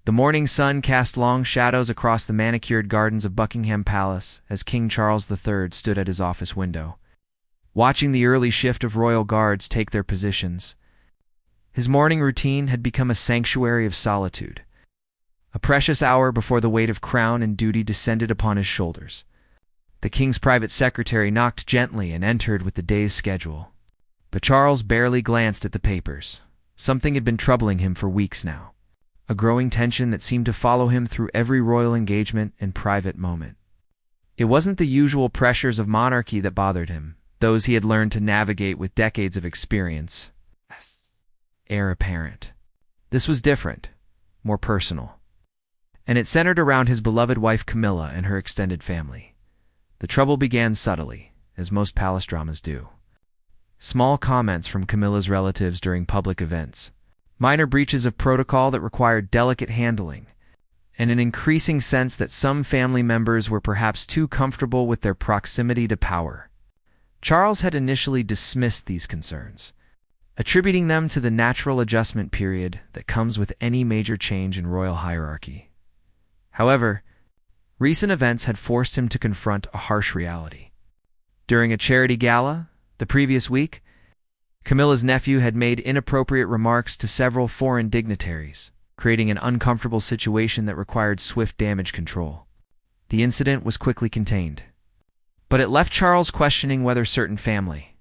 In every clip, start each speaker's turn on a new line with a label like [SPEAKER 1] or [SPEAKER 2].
[SPEAKER 1] The morning sun cast long shadows across the manicured gardens of Buckingham Palace as King Charles III stood at his office window, watching the early shift of royal guards take their positions. His morning routine had become a sanctuary of solitude, a precious hour before the weight of crown and duty descended upon his shoulders. The king's private secretary knocked gently and entered with the day's schedule. But Charles barely glanced at the papers. Something had been troubling him for weeks now, a growing tension that seemed to follow him through every royal engagement and private moment. It wasn't the usual pressures of monarchy that bothered him, those he had learned to navigate with decades of experience. Heir apparent. This was different, more personal. And it centered around his beloved wife Camilla and her extended family. The trouble began subtly, as most palace dramas do. Small comments from Camilla's relatives during public events, minor breaches of protocol that required delicate handling, and an increasing sense that some family members were perhaps too comfortable with their proximity to power. Charles had initially dismissed these concerns, attributing them to the natural adjustment period that comes with any major change in royal hierarchy. However, recent events had forced him to confront a harsh reality. During a charity gala the previous week, Camilla's nephew had made inappropriate remarks to several foreign dignitaries, creating an uncomfortable situation that required swift damage control. The incident was quickly contained, but it left Charles questioning whether certain family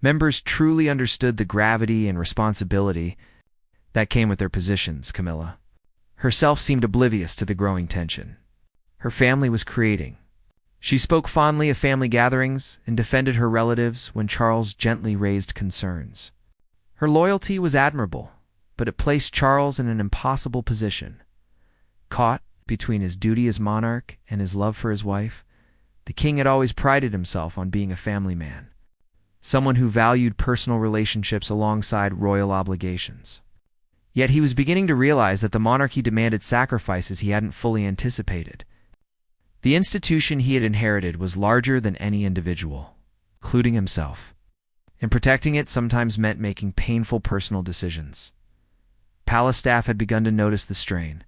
[SPEAKER 1] members truly understood the gravity and responsibility that came with their positions. Camilla herself seemed oblivious to the growing tension her family was creating. She spoke fondly of family gatherings and defended her relatives when Charles gently raised concerns. Her loyalty was admirable, but it placed Charles in an impossible position. Caught between his duty as monarch and his love for his wife, the king had always prided himself on being a family man, someone who valued personal relationships alongside royal obligations. Yet he was beginning to realize that the monarchy demanded sacrifices he hadn't fully anticipated. The institution he had inherited was larger than any individual, including himself, and protecting it sometimes meant making painful personal decisions. Palace staff had begun to notice the strain.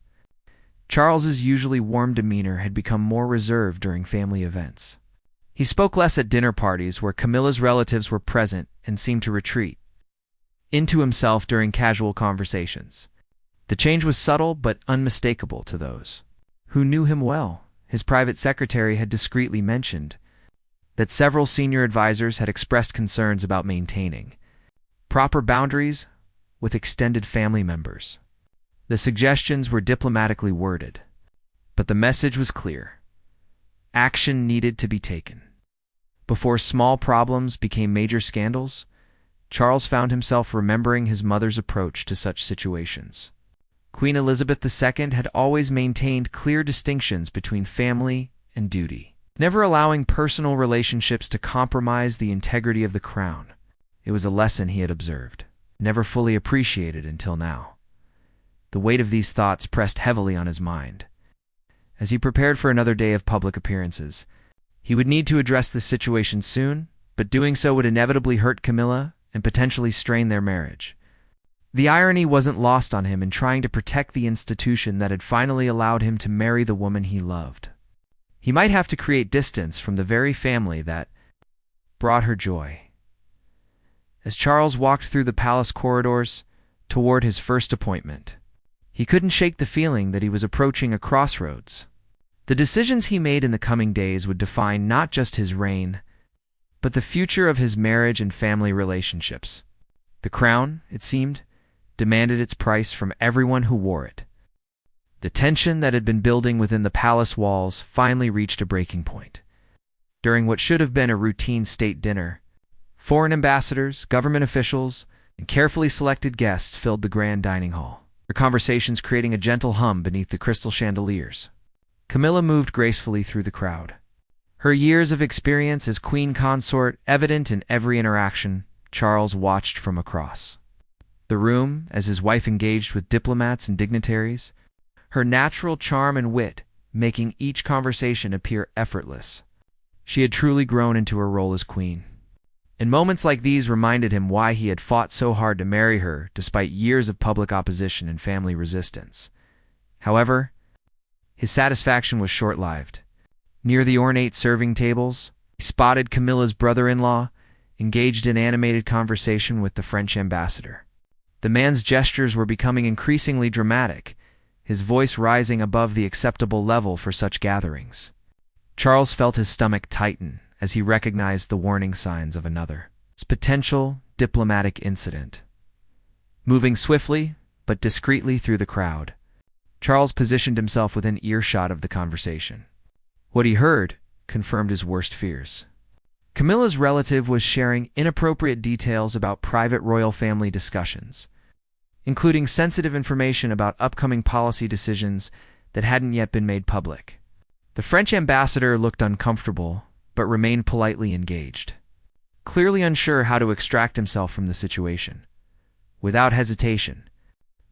[SPEAKER 1] Charles's usually warm demeanor had become more reserved during family events. He spoke less at dinner parties where Camilla's relatives were present and seemed to retreat into himself during casual conversations. The change was subtle but unmistakable to those who knew him well. His private secretary had discreetly mentioned that several senior advisors had expressed concerns about maintaining proper boundaries with extended family members. The suggestions were diplomatically worded, but the message was clear. Action needed to be taken. Before small problems became major scandals, Charles found himself remembering his mother's approach to such situations. Queen Elizabeth II had always maintained clear distinctions between family and duty, never allowing personal relationships to compromise the integrity of the crown. It was a lesson he had observed, never fully appreciated until now. The weight of these thoughts pressed heavily on his mind. As he prepared for another day of public appearances, he would need to address this situation soon, but doing so would inevitably hurt Camilla and potentially strain their marriage. The irony wasn't lost on him in trying to protect the institution that had finally allowed him to marry the woman he loved. He might have to create distance from the very family that brought her joy. As Charles walked through the palace corridors toward his first appointment, he couldn't shake the feeling that he was approaching a crossroads. The decisions he made in the coming days would define not just his reign, but the future of his marriage and family relationships. The crown, it seemed, demanded its price from everyone who wore it. The tension that had been building within the palace walls finally reached a breaking point. During what should have been a routine state dinner, foreign ambassadors, government officials, and carefully selected guests filled the grand dining hall, their conversations creating a gentle hum beneath the crystal chandeliers. Camilla moved gracefully through the crowd, her years of experience as queen consort evident in every interaction. Charles watched from across the room as his wife engaged with diplomats and dignitaries, her natural charm and wit making each conversation appear effortless. She had truly grown into her role as queen. And moments like these reminded him why he had fought so hard to marry her despite years of public opposition and family resistance. However, his satisfaction was short-lived. Near the ornate serving tables, he spotted Camilla's brother-in-law, engaged in animated conversation with the French ambassador. The man's gestures were becoming increasingly dramatic, his voice rising above the acceptable level for such gatherings. Charles felt his stomach tighten as he recognized the warning signs of another potential diplomatic incident. Moving swiftly, but discreetly through the crowd, Charles positioned himself within earshot of the conversation. What he heard confirmed his worst fears. Camilla's relative was sharing inappropriate details about private royal family discussions, including sensitive information about upcoming policy decisions that hadn't yet been made public. The French ambassador looked uncomfortable, but remained politely engaged, clearly unsure how to extract himself from the situation. Without hesitation,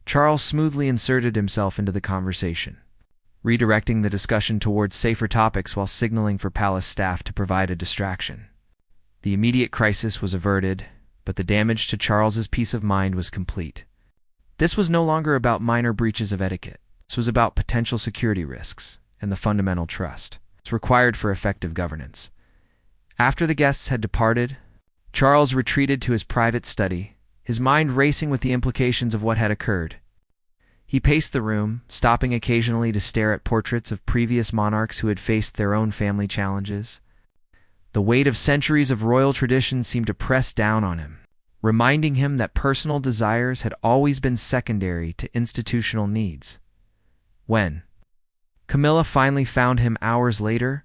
[SPEAKER 1] Charles smoothly inserted himself into the conversation, redirecting the discussion towards safer topics while signaling for palace staff to provide a distraction. The immediate crisis was averted, but the damage to Charles's peace of mind was complete. This was no longer about minor breaches of etiquette. This was about potential security risks and the fundamental trust it's required for effective governance. After the guests had departed, Charles retreated to his private study, his mind racing with the implications of what had occurred. He paced the room, stopping occasionally to stare at portraits of previous monarchs who had faced their own family challenges. The weight of centuries of royal tradition seemed to press down on him, reminding him that personal desires had always been secondary to institutional needs. When Camilla finally found him hours later,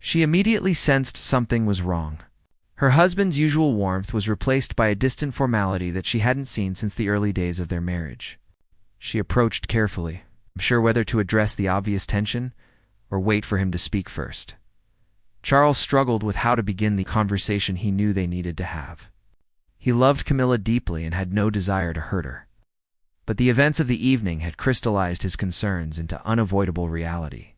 [SPEAKER 1] she immediately sensed something was wrong. Her husband's usual warmth was replaced by a distant formality that she hadn't seen since the early days of their marriage. She approached carefully, unsure whether to address the obvious tension or wait for him to speak first. Charles struggled with how to begin the conversation he knew they needed to have. He loved Camilla deeply and had no desire to hurt her. But the events of the evening had crystallized his concerns into unavoidable reality.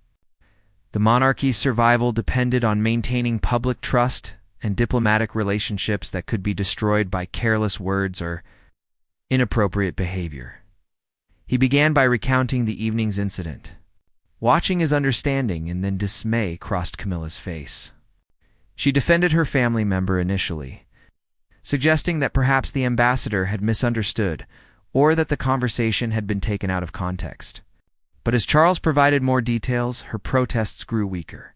[SPEAKER 1] The monarchy's survival depended on maintaining public trust and diplomatic relationships that could be destroyed by careless words or inappropriate behavior. He began by recounting the evening's incident. Watching his understanding and then dismay crossed Camilla's face. She defended her family member initially, suggesting that perhaps the ambassador had misunderstood or that the conversation had been taken out of context. But as Charles provided more details, her protests grew weaker.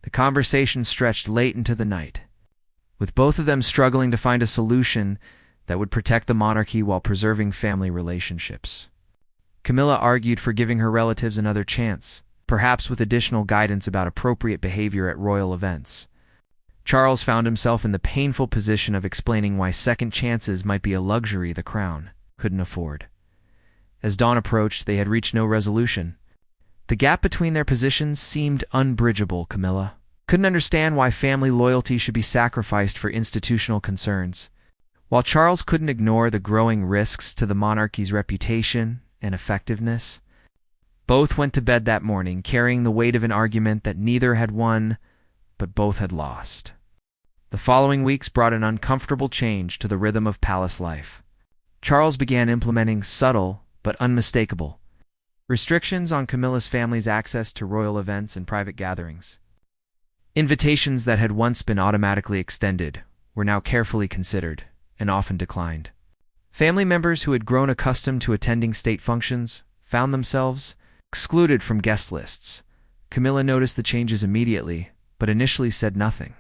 [SPEAKER 1] The conversation stretched late into the night, with both of them struggling to find a solution that would protect the monarchy while preserving family relationships. Camilla argued for giving her relatives another chance, perhaps with additional guidance about appropriate behavior at royal events. Charles found himself in the painful position of explaining why second chances might be a luxury the crown couldn't afford. As dawn approached, they had reached no resolution. The gap between their positions seemed unbridgeable. Camilla couldn't understand why family loyalty should be sacrificed for institutional concerns, while Charles couldn't ignore the growing risks to the monarchy's reputation and effectiveness. Both went to bed that morning, carrying the weight of an argument that neither had won, but both had lost. The following weeks brought an uncomfortable change to the rhythm of palace life. Charles began implementing subtle but unmistakable restrictions on Camilla's family's access to royal events and private gatherings. Invitations that had once been automatically extended were now carefully considered and often declined. Family members who had grown accustomed to attending state functions found themselves excluded from guest lists. Camilla noticed the changes immediately, but initially said nothing.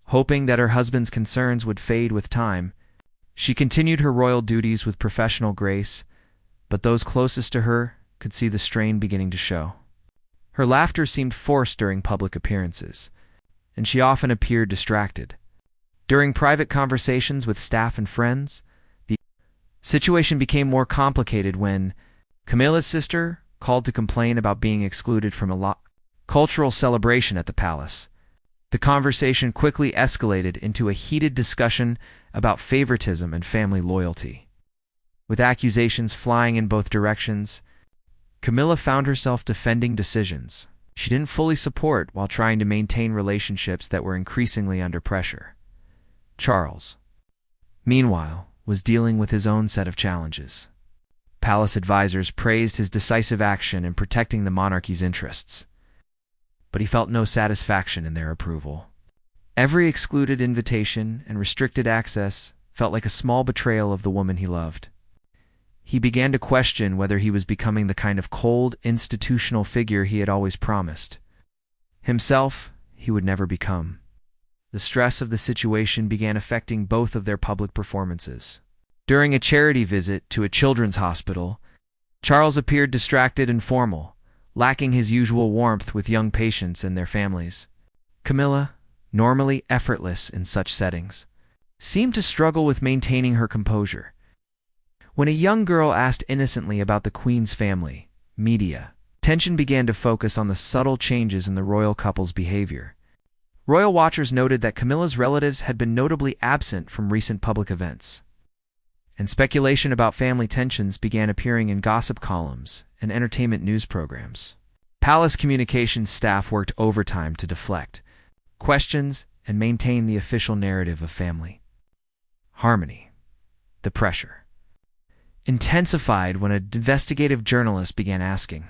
[SPEAKER 1] Hoping that her husband's concerns would fade with time, she continued her royal duties with professional grace, but those closest to her could see the strain beginning to show. Her laughter seemed forced during public appearances, and she often appeared distracted. During private conversations with staff and friends, the situation became more complicated when Camilla's sister called to complain about being excluded from a cultural celebration at the palace. The conversation quickly escalated into a heated discussion about favoritism and family loyalty. With accusations flying in both directions, Camilla found herself defending decisions she didn't fully support while trying to maintain relationships that were increasingly under pressure. Charles, meanwhile, was dealing with his own set of challenges. Palace advisors praised his decisive action in protecting the monarchy's interests, but he felt no satisfaction in their approval. Every excluded invitation and restricted access felt like a small betrayal of the woman he loved. He began to question whether he was becoming the kind of cold, institutional figure he had always promised. Himself, he would never become. The stress of the situation began affecting both of their public performances. During a charity visit to a children's hospital, Charles appeared distracted and formal, lacking his usual warmth with young patients and their families. Camilla, normally effortless in such settings, seemed to struggle with maintaining her composure. When a young girl asked innocently about the Queen's family, media, attention began to focus on the subtle changes in the royal couple's behavior. Royal watchers noted that Camilla's relatives had been notably absent from recent public events, and speculation about family tensions began appearing in gossip columns and entertainment news programs. Palace communications staff worked overtime to deflect questions and maintain the official narrative of family harmony. The pressure intensified when an investigative journalist began asking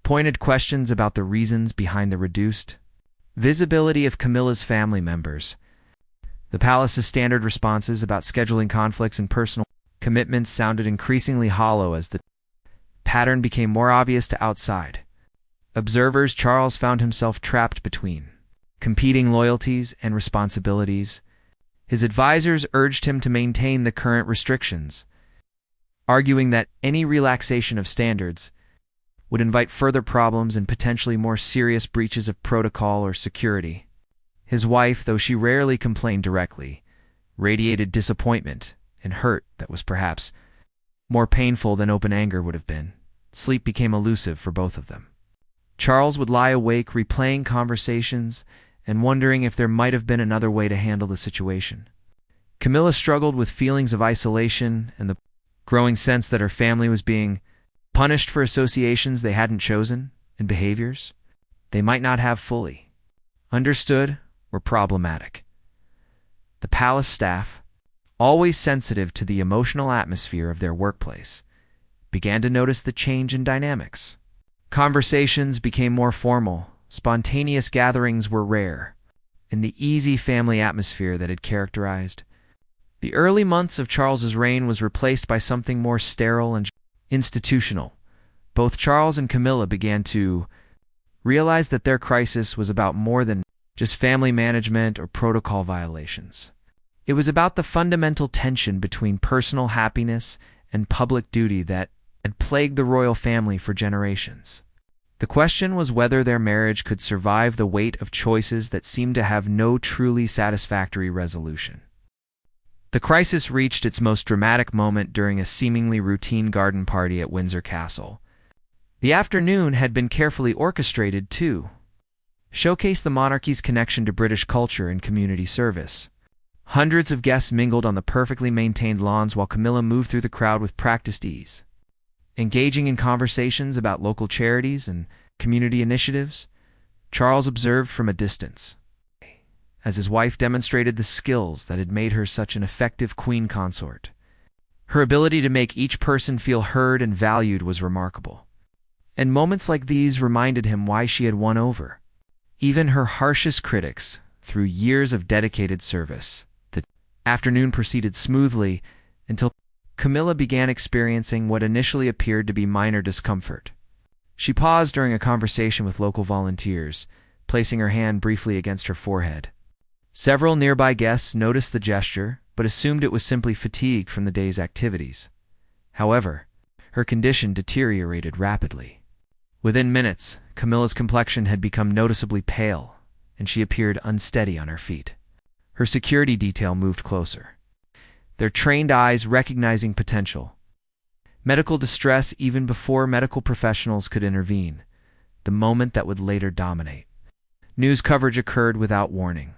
[SPEAKER 1] pointed questions about the reasons behind the reduced visibility of Camilla's family members. The palace's standard responses about scheduling conflicts and personal commitments sounded increasingly hollow as the pattern became more obvious to outside observers. Charles found himself trapped between competing loyalties and responsibilities. His advisors urged him to maintain the current restrictions, arguing that any relaxation of standards would invite further problems and potentially more serious breaches of protocol or security. His wife, though she rarely complained directly, radiated disappointment and hurt that was perhaps more painful than open anger would have been. Sleep became elusive for both of them. Charles would lie awake replaying conversations and wondering if there might have been another way to handle the situation. Camilla struggled with feelings of isolation and the growing sense that her family was being punished for associations they hadn't chosen and behaviors they might not have fully understood were problematic. The palace staff, always sensitive to the emotional atmosphere of their workplace, began to notice the change in dynamics. Conversations became more formal, spontaneous gatherings were rare, and the easy family atmosphere that had characterized the early months of Charles's reign was replaced by something more sterile and institutional. Both Charles and Camilla began to realize that their crisis was about more than just family management or protocol violations. It was about the fundamental tension between personal happiness and public duty that had plagued the royal family for generations. The question was whether their marriage could survive the weight of choices that seemed to have no truly satisfactory resolution. The crisis reached its most dramatic moment during a seemingly routine garden party at Windsor Castle. The afternoon had been carefully orchestrated to showcase the monarchy's connection to British culture and community service. Hundreds of guests mingled on the perfectly maintained lawns while Camilla moved through the crowd with practiced ease. Engaging in conversations about local charities and community initiatives, Charles observed from a distance, as his wife demonstrated the skills that had made her such an effective queen consort. Her ability to make each person feel heard and valued was remarkable, and moments like these reminded him why she had won over even her harshest critics through years of dedicated service. The afternoon proceeded smoothly until Camilla began experiencing what initially appeared to be minor discomfort. She paused during a conversation with local volunteers, placing her hand briefly against her forehead. Several nearby guests noticed the gesture, but assumed it was simply fatigue from the day's activities. However, her condition deteriorated rapidly. Within minutes, Camilla's complexion had become noticeably pale, and she appeared unsteady on her feet. Her security detail moved closer, their trained eyes recognizing potential medical distress even before medical professionals could intervene, the moment that would later dominate. News coverage occurred without warning.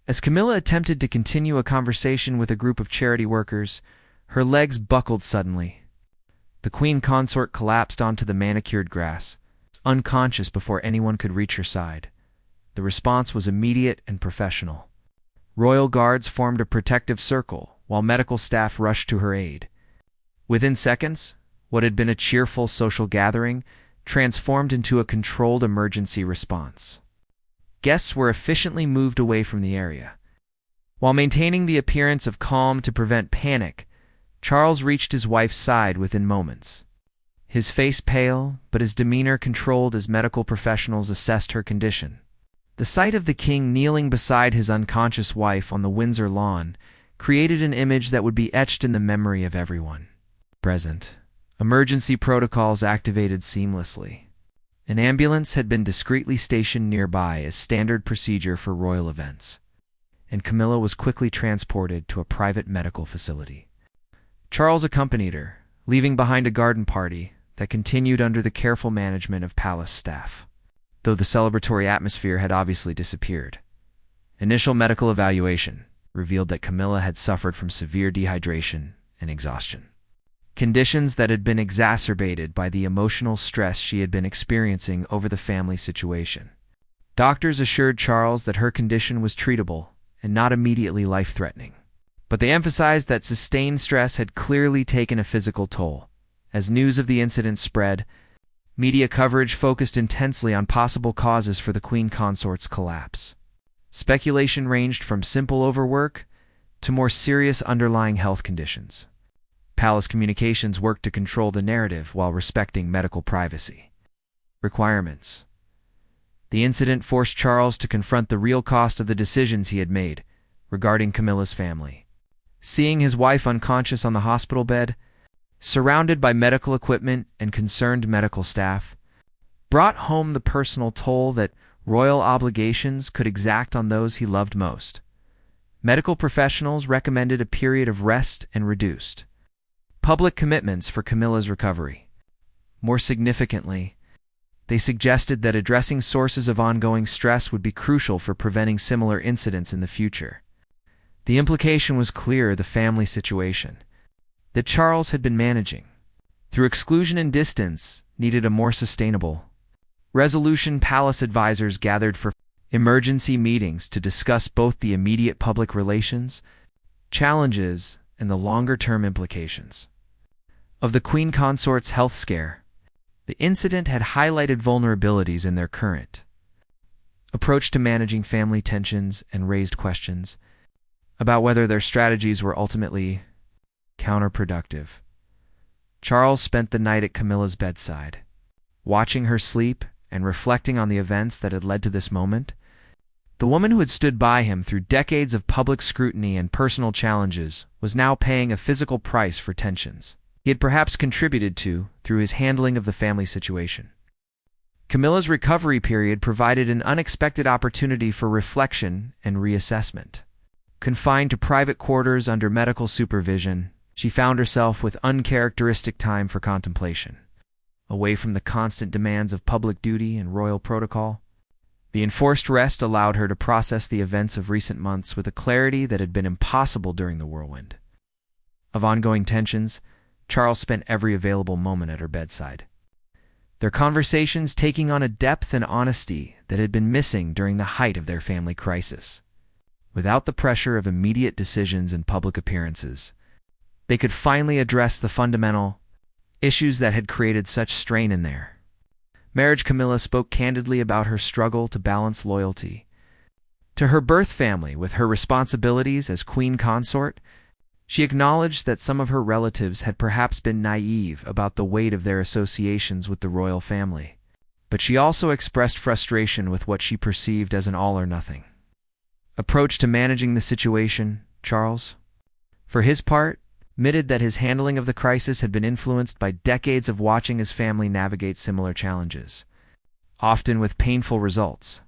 [SPEAKER 1] As Camilla attempted to continue a conversation with a group of charity workers, her legs buckled suddenly. The queen consort collapsed onto the manicured grass, unconscious before anyone could reach her side. The response was immediate and professional. Royal guards formed a protective circle, while medical staff rushed to her aid. Within seconds, What had been a cheerful social gathering transformed into a controlled emergency response. Guests were efficiently moved away from the area. While maintaining the appearance of calm to prevent panic, Charles reached his wife's side within moments. His face pale, but his demeanor controlled as medical professionals assessed her condition. The sight of the king kneeling beside his unconscious wife on the Windsor lawn created an image that would be etched in the memory of everyone present. Emergency protocols activated seamlessly. An ambulance had been discreetly stationed nearby as standard procedure for royal events, and Camilla was quickly transported to a private medical facility. Charles accompanied her, leaving behind a garden party that continued under the careful management of palace staff, though the celebratory atmosphere had obviously disappeared. Initial medical evaluation revealed that Camilla had suffered from severe dehydration and exhaustion, conditions that had been exacerbated by the emotional stress she had been experiencing over the family situation. Doctors assured Charles that her condition was treatable and not immediately life-threatening, but they emphasized that sustained stress had clearly taken a physical toll. As news of the incident spread, media coverage focused intensely on possible causes for the Queen Consort's collapse. Speculation ranged from simple overwork to more serious underlying health conditions. Palace communications worked to control the narrative while respecting medical privacy requirements. The incident forced Charles to confront the real cost of the decisions he had made regarding Camilla's family. Seeing his wife unconscious on the hospital bed, surrounded by medical equipment and concerned medical staff, brought home the personal toll that royal obligations could exact on those he loved most. Medical professionals recommended a period of rest and reduced public commitments for Camilla's recovery. More significantly, they suggested that addressing sources of ongoing stress would be crucial for preventing similar incidents in the future. The implication was clear: the family situation that Charles had been managing through exclusion and distance needed a more sustainable resolution. Palace advisors gathered for emergency meetings to discuss both the immediate public relations challenges and the longer-term implications of the Queen Consort's health scare. The incident had highlighted vulnerabilities in their current approach to managing family tensions and raised questions about whether their strategies were ultimately counterproductive. Charles spent the night at Camilla's bedside, watching her sleep and reflecting on the events that had led to this moment. The woman who had stood by him through decades of public scrutiny and personal challenges was now paying a physical price for tensions he had perhaps contributed to through his handling of the family situation. Camilla's recovery period provided an unexpected opportunity for reflection and reassessment. Confined to private quarters under medical supervision, she found herself with uncharacteristic time for contemplation. Away from the constant demands of public duty and royal protocol, the enforced rest allowed her to process the events of recent months with a clarity that had been impossible during the whirlwind of ongoing tensions. Charles spent every available moment at her bedside, their conversations taking on a depth and honesty that had been missing during the height of their family crisis. Without the pressure of immediate decisions and public appearances, they could finally address the fundamental issues that had created such strain in their marriage. Camilla spoke candidly about her struggle to balance loyalty to her birth family with her responsibilities as Queen Consort. She acknowledged that some of her relatives had perhaps been naive about the weight of their associations with the royal family, but she also expressed frustration with what she perceived as an all-or-nothing approach to managing the situation. Charles, for his part, admitted that his handling of the crisis had been influenced by decades of watching his family navigate similar challenges, often with painful results.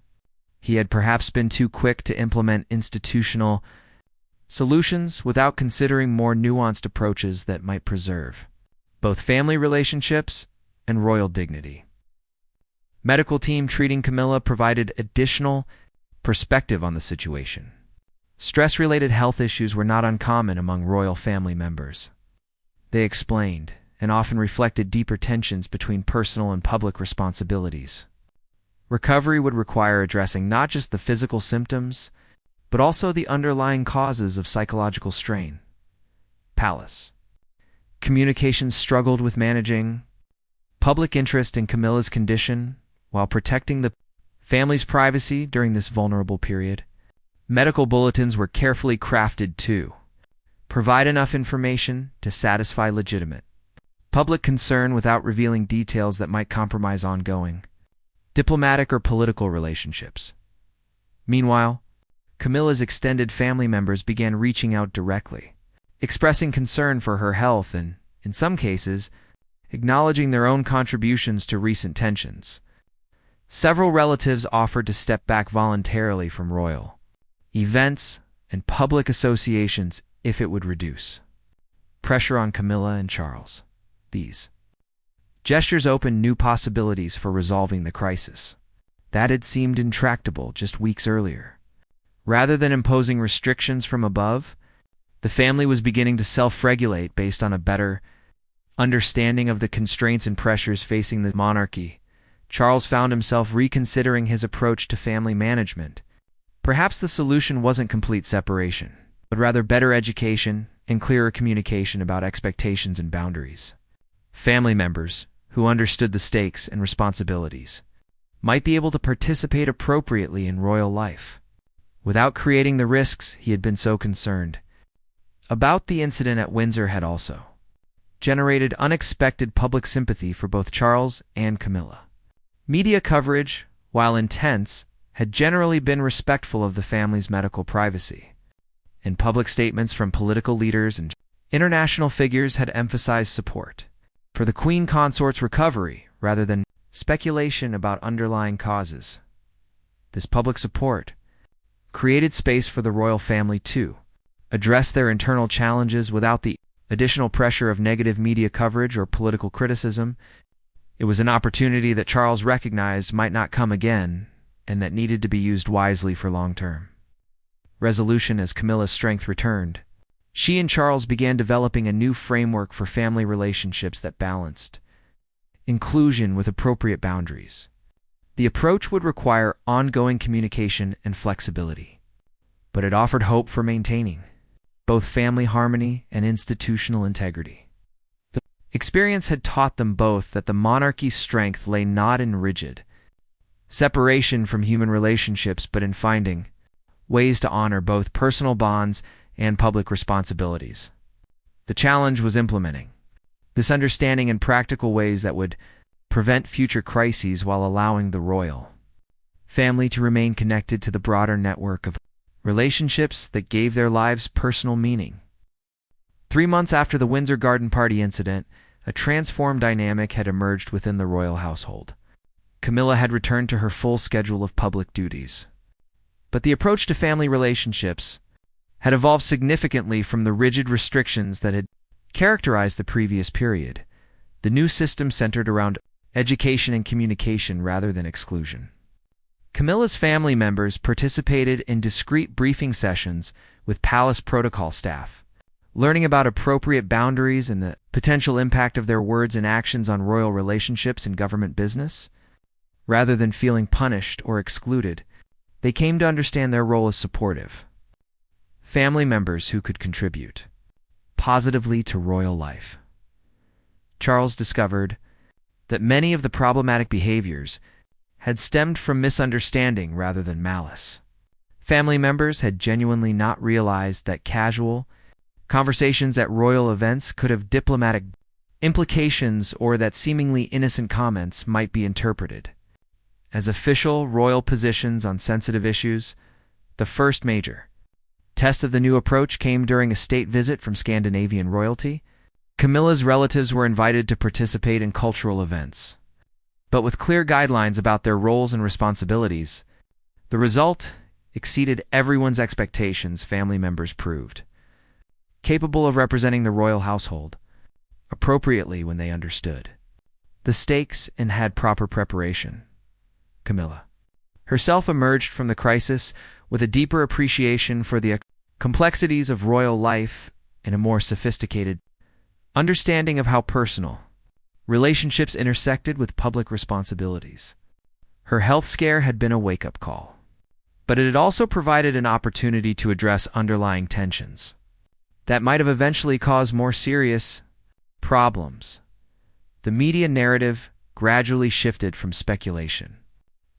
[SPEAKER 1] He had perhaps been too quick to implement institutional solutions without considering more nuanced approaches that might preserve both family relationships and royal dignity. Medical team treating Camilla provided additional perspective on the situation. Stress-related health issues were not uncommon among royal family members. They explained and often reflected deeper tensions between personal and public responsibilities. Recovery would require addressing not just the physical symptoms, but also the underlying causes of psychological strain. Palace Communications struggled with managing public interest in Camilla's condition while protecting the family's privacy during this vulnerable period. Medical bulletins were carefully crafted to provide enough information to satisfy legitimate public concern without revealing details that might compromise ongoing diplomatic or political relationships. Meanwhile, Camilla's extended family members began reaching out directly, expressing concern for her health and, in some cases, acknowledging their own contributions to recent tensions. Several relatives offered to step back voluntarily from royal events and public associations if it would reduce pressure on Camilla and Charles. These gestures opened new possibilities for resolving the crisis that had seemed intractable just weeks earlier. Rather than imposing restrictions from above, the family was beginning to self-regulate based on a better understanding of the constraints and pressures facing the monarchy. Charles found himself reconsidering his approach to family management. Perhaps the solution wasn't complete separation, but rather better education and clearer communication about expectations and boundaries. Family members, who understood the stakes and responsibilities, might be able to participate appropriately in royal life, without creating the risks he had been so concerned about. The incident at Windsor had also generated unexpected public sympathy for both Charles and Camilla. Media coverage, while intense, had generally been respectful of the family's medical privacy, and public statements from political leaders and international figures had emphasized support for the Queen Consort's recovery rather than speculation about underlying causes. This public support created space for the royal family to address their internal challenges without the additional pressure of negative media coverage or political criticism. It was an opportunity that Charles recognized might not come again and that needed to be used wisely for long-term resolution. As Camilla's strength returned, she and Charles began developing a new framework for family relationships that balanced inclusion with appropriate boundaries. The approach would require ongoing communication and flexibility, but it offered hope for maintaining both family harmony and institutional integrity. The experience had taught them both that the monarchy's strength lay not in rigid separation from human relationships, but in finding ways to honor both personal bonds and public responsibilities. The challenge was implementing this understanding in practical ways that would prevent future crises while allowing the royal family to remain connected to the broader network of relationships that gave their lives personal meaning. 3 months after the Windsor Garden Party incident, a transformed dynamic had emerged within the royal household. Camilla had returned to her full schedule of public duties, but the approach to family relationships had evolved significantly from the rigid restrictions that had characterized the previous period. The new system centered around education and communication rather than exclusion. Camilla's family members participated in discreet briefing sessions with palace protocol staff, learning about appropriate boundaries and the potential impact of their words and actions on royal relationships and government business. Rather than feeling punished or excluded, they came to understand their role as supportive family members who could contribute positively to royal life. Charles discovered that many of the problematic behaviors had stemmed from misunderstanding rather than malice. Family members had genuinely not realized that casual conversations at royal events could have diplomatic implications, or that seemingly innocent comments might be interpreted as official royal positions on sensitive issues. The first major test of the new approach came during a state visit from Scandinavian royalty. Camilla's relatives were invited to participate in cultural events, but with clear guidelines about their roles and responsibilities. The result exceeded everyone's expectations. Family members proved capable of representing the royal household appropriately when they understood the stakes and had proper preparation. Camilla herself emerged from the crisis with a deeper appreciation for the complexities of royal life and a more sophisticated understanding of how personal relationships intersected with public responsibilities. Her health scare had been a wake-up call, but it had also provided an opportunity to address underlying tensions that might have eventually caused more serious Problems. The media narrative gradually shifted from speculation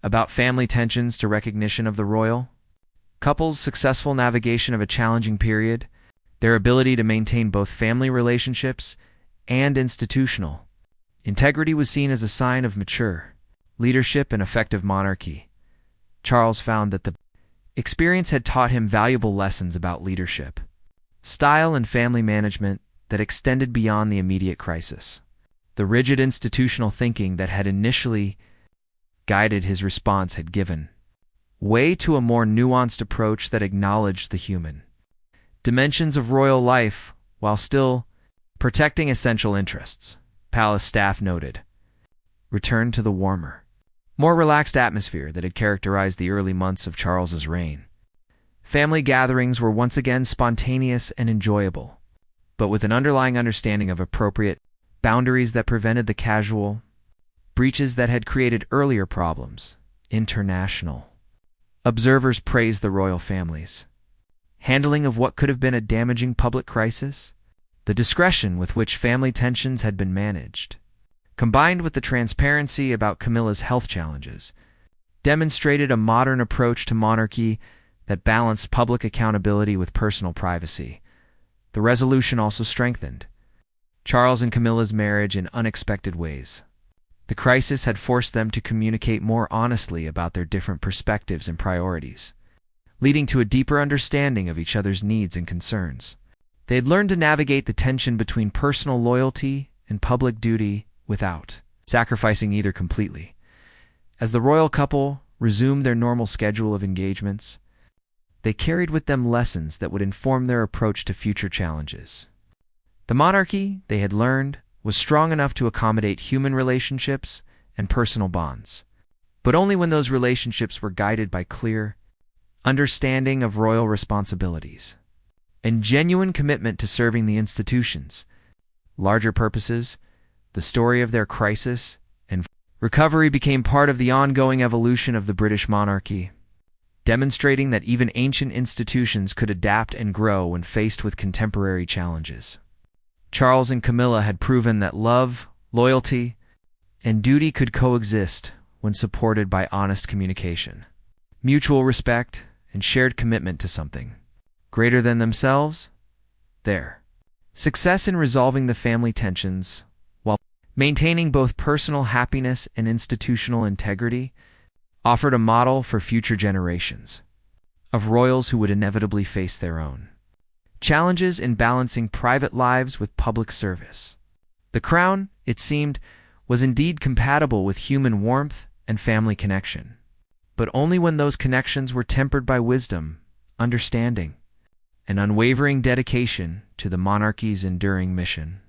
[SPEAKER 1] about family tensions to recognition of the royal couple's successful navigation of a challenging period, their ability to maintain both family relationships and institutional integrity was seen as a sign of mature leadership and effective monarchy. Charles found that the experience had taught him valuable lessons about leadership, style, and family management that extended beyond the immediate crisis. The rigid institutional thinking that had initially guided his response had given way to a more nuanced approach that acknowledged the human dimensions of royal life while still protecting essential interests. Palace staff noted returned to the warmer, more relaxed atmosphere that had characterized the early months of Charles's reign. Family gatherings were once again spontaneous and enjoyable, but with an underlying understanding of appropriate boundaries that prevented the casual breaches that had created earlier problems. International observers praised the royal family's handling of what could have been a damaging public crisis. The discretion with which family tensions had been managed, combined with the transparency about Camillas' health challenges, demonstrated a modern approach to monarchy that balanced public accountability with personal privacy. The resolution also strengthened Charles and Camilla's marriage in unexpected ways. The crisis had forced them to communicate more honestly about their different perspectives and priorities, leading to a deeper understanding of each other's needs and concerns. They had learned to navigate the tension between personal loyalty and public duty without sacrificing either completely. As the royal couple resumed their normal schedule of engagements, they carried with them lessons that would inform their approach to future challenges. The monarchy, they had learned, was strong enough to accommodate human relationships and personal bonds, but only when those relationships were guided by clear understanding of royal responsibilities and genuine commitment to serving the institutions. Larger purposes, the story of their crisis and recovery became part of the ongoing evolution of the British monarchy, demonstrating that even ancient institutions could adapt and grow when faced with contemporary challenges. Charles and Camilla had proven that love, loyalty, and duty could coexist when supported by honest communication, mutual respect, and shared commitment to something greater than themselves. Their success in resolving the family tensions while maintaining both personal happiness and institutional integrity offered a model for future generations of royals who would inevitably face their own challenges in balancing private lives with public service. The crown, it seemed, was indeed compatible with human warmth and family connection, but only when those connections were tempered by wisdom, understanding, and unwavering dedication to the monarchy's enduring mission.